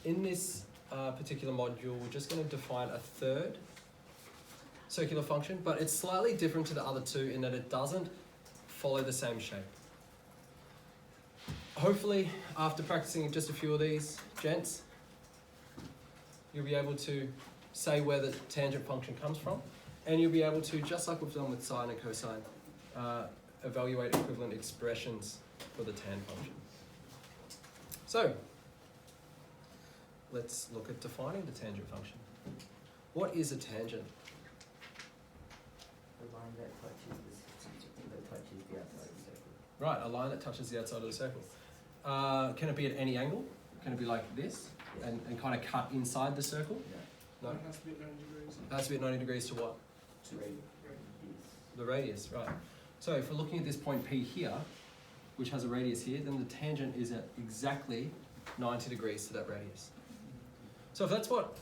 in this particular module, we're just going to define a third circular function, but it's slightly different to the other two in that it doesn't follow the same shape. Hopefully, after practicing just a few of these, gents, you'll be able to say where the tangent function comes from, and you'll be able to, just like we've done with sine and cosine, evaluate equivalent expressions for the tan function. So, let's look at defining the tangent function. What is a tangent? The line that touches the outside of the circle. Right, a line that touches the outside of the circle. Can it be at any angle? Can it be like this and kind of cut inside the circle? Yeah. No. It has to be at 90 degrees. It has to be at 90 degrees to what? To radius. The radius, right. So if we're looking at this point P here, which has a radius here, then the tangent is at exactly 90 degrees to that radius. So if that's what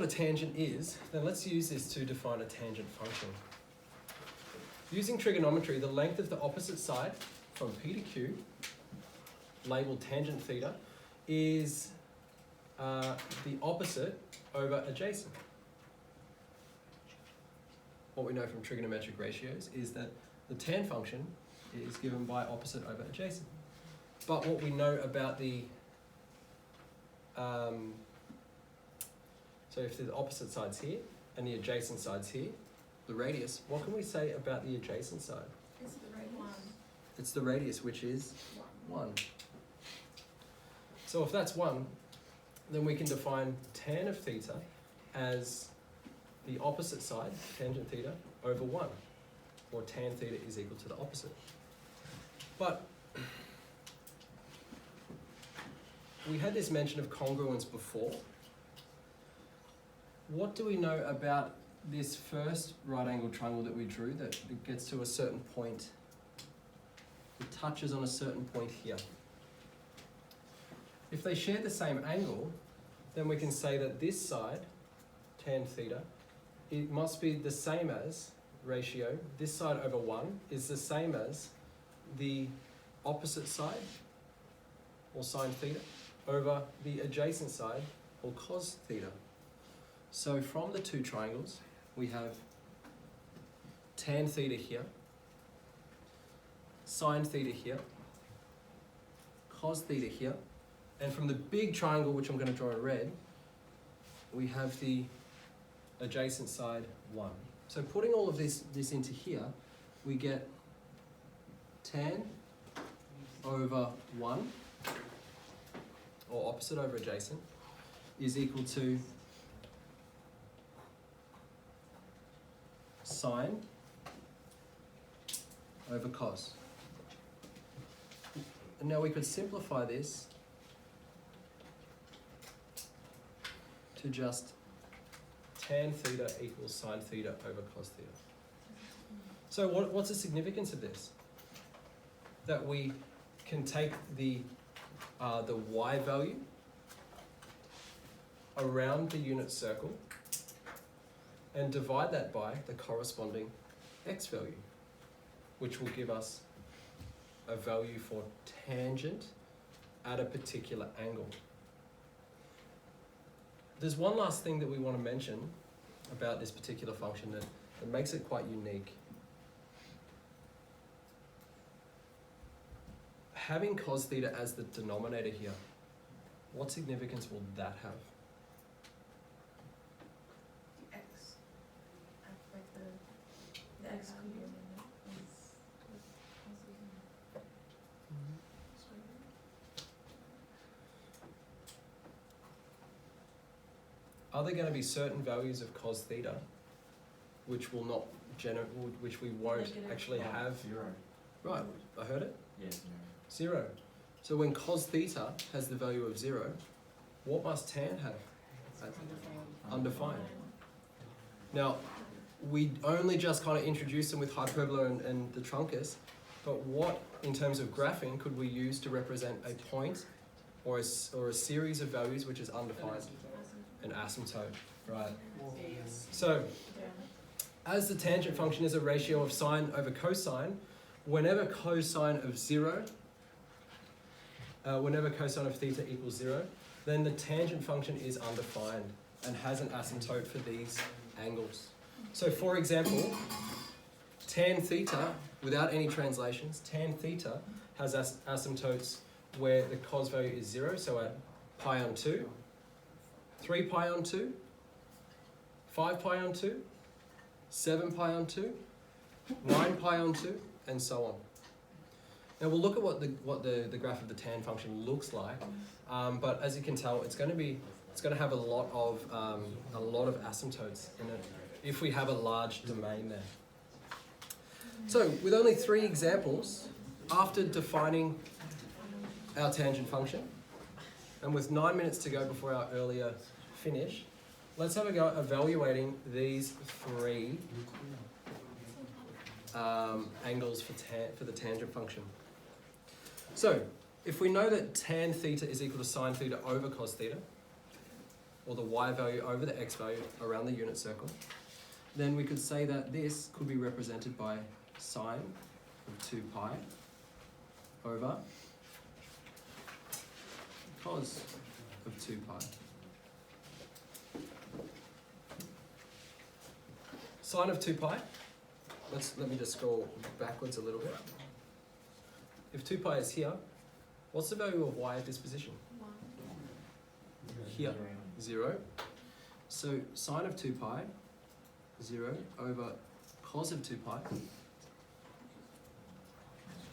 a tangent is, then let's use this to define a tangent function. Using trigonometry, the length of the opposite side from P to Q, labeled tangent theta, is the opposite over adjacent. What we know from trigonometric ratios is that the tan function is given by opposite over adjacent. But what we know about the so if the opposite side's here and the adjacent side's here, the radius, what can we say about the adjacent side? It's the radius. 1. It's the radius, which is 1. So if that's 1, then we can define tan of theta as the opposite side, tangent theta, over 1, or tan theta is equal to the opposite. But we had this mention of congruence before. What do we know about this first right angled triangle that we drew that it gets to a certain point? It touches on a certain point here. If they share the same angle, then we can say that this side, tan theta, it must be the same as ratio, this side over 1 is the same as the opposite side, or sine theta, over the adjacent side, or cos theta. So from the two triangles, we have tan theta here, sine theta here, cos theta here, and from the big triangle, which I'm going to draw in red, we have the adjacent side 1. So putting all of this into here, we get tan over 1, or opposite over adjacent, is equal to sine over cos. And now we could simplify this to just tan theta equals sine theta over cos theta. So what's the significance of this? That we can take the y value around the unit circle and divide that by the corresponding x value, which will give us a value for tangent at a particular angle. There's one last thing that we want to mention about this particular function that makes it quite unique. Having cos theta as the denominator here, what significance will that have? The x. Like the x component is Are there going to be certain values of cos theta which will not which we won't Negative. actually have? 0. Right, I heard it. Yes. 0. So when cos theta has the value of 0, what must tan have? Undefined. Now, we only just kind of introduced them with hyperbola and the truncus, but what, in terms of graphing, could we use to represent a point or a series of values which is undefined? An asymptote, right? So, as the tangent function is a ratio of sine over cosine, whenever cosine of 0 whenever cosine of theta equals 0, then the tangent function is undefined and has an asymptote for these angles. So for example, tan theta, without any translations, tan theta has asymptotes where the cos value is 0, so at pi on 2, 3 pi on 2, 5 pi on 2, 7 pi on 2, 9 pi on 2, and so on. Now we'll look at what the graph of the tan function looks like, but as you can tell, it's going to have a lot of asymptotes in it if we have a large domain there. So with only 3 examples, after defining our tangent function, and with 9 minutes to go before our earlier finish, let's have a go at evaluating these 3 angles for the tangent function. So, if we know that tan theta is equal to sine theta over cos theta, or the y value over the x value around the unit circle, then we could say that this could be represented by sine of 2 pi over cos of 2 pi. Sine of 2 pi, let me just scroll backwards a little bit. If 2 pi is here, what's the value of y at this position? 1. Here, 0. So sine of 2 pi, 0 over cos of 2 pi,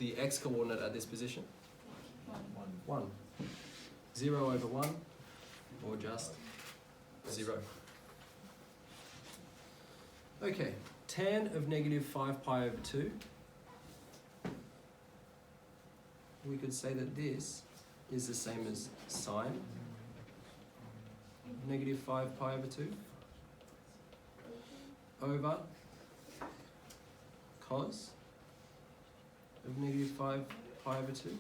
the x coordinate at this position, 1. 0 over 1, or just 0. Okay, tan of negative 5 pi over 2, we could say that this is the same as sine of negative 5 pi over 2 over cos of negative 5 pi over 2.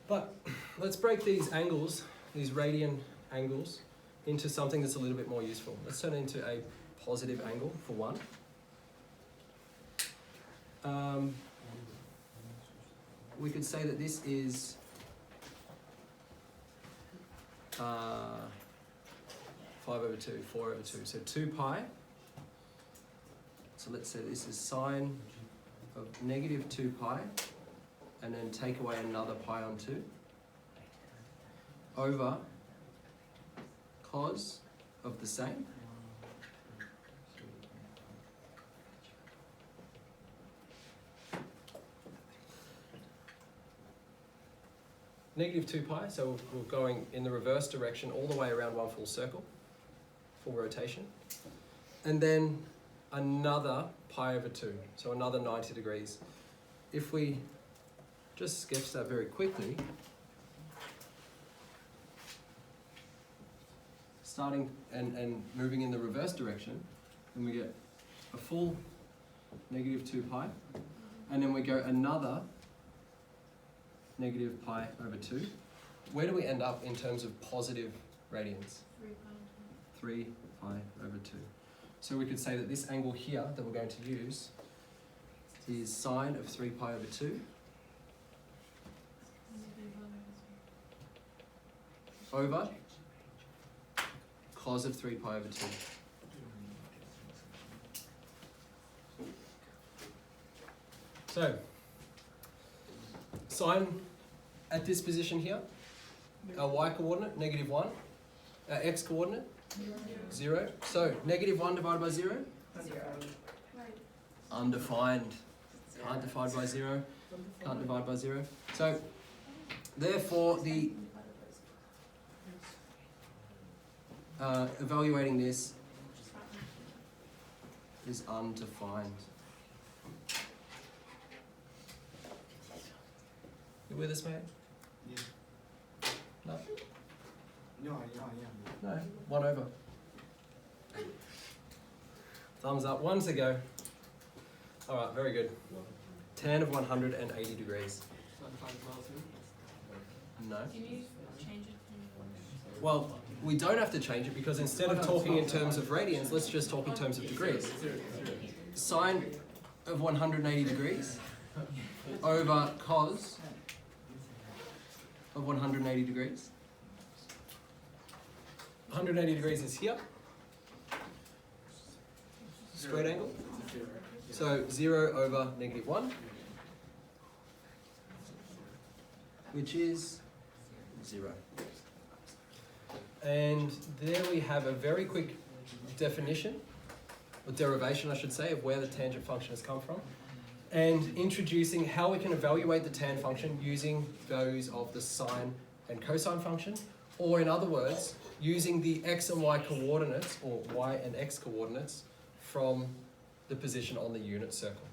But let's break these angles, these radian angles, into something that's a little bit more useful. Let's turn it into a positive angle for 1. We could say that this is 5 over 2, 4 over 2. So 2 pi. So let's say this is sine of negative 2 pi, and then take away another pi on 2, over cos of the same. Negative 2 pi, so we're going in the reverse direction all the way around one full circle, full rotation. And then another pi over 2, so another 90 degrees. If we just sketch that very quickly, starting and moving in the reverse direction, then we get a full negative 2 pi, and then we go another negative pi over 2. Where do we end up in terms of positive radians? 3 pi over 2. So we could say that this angle here that we're going to use is sine of 3 pi over 2 over cos of 3 pi over 2. So, sine at this position here, our y coordinate, negative 1, our x coordinate, 0. So, negative 1 divided by 0? Undefined. Can't divide by 0. Can't divide by 0. So, therefore, the evaluating this is undefined. You with us, mate? Yeah. No? Yeah. No. 1 over. Thumbs up. 1 to go. Alright, very good. Tan of 180 degrees. No. Can you change it? Well, we don't have to change it because instead of talking in terms of radians, let's just talk in terms of degrees. Sine of 180 degrees over cos of 180 degrees. 180 degrees is here. Straight angle. So 0 over -1, which is 0. And there we have a very quick definition, or derivation I should say, of where the tangent function has come from, and introducing how we can evaluate the tan function using values of the sine and cosine function, or in other words, using the x and y coordinates, or y and x coordinates, from the position on the unit circle.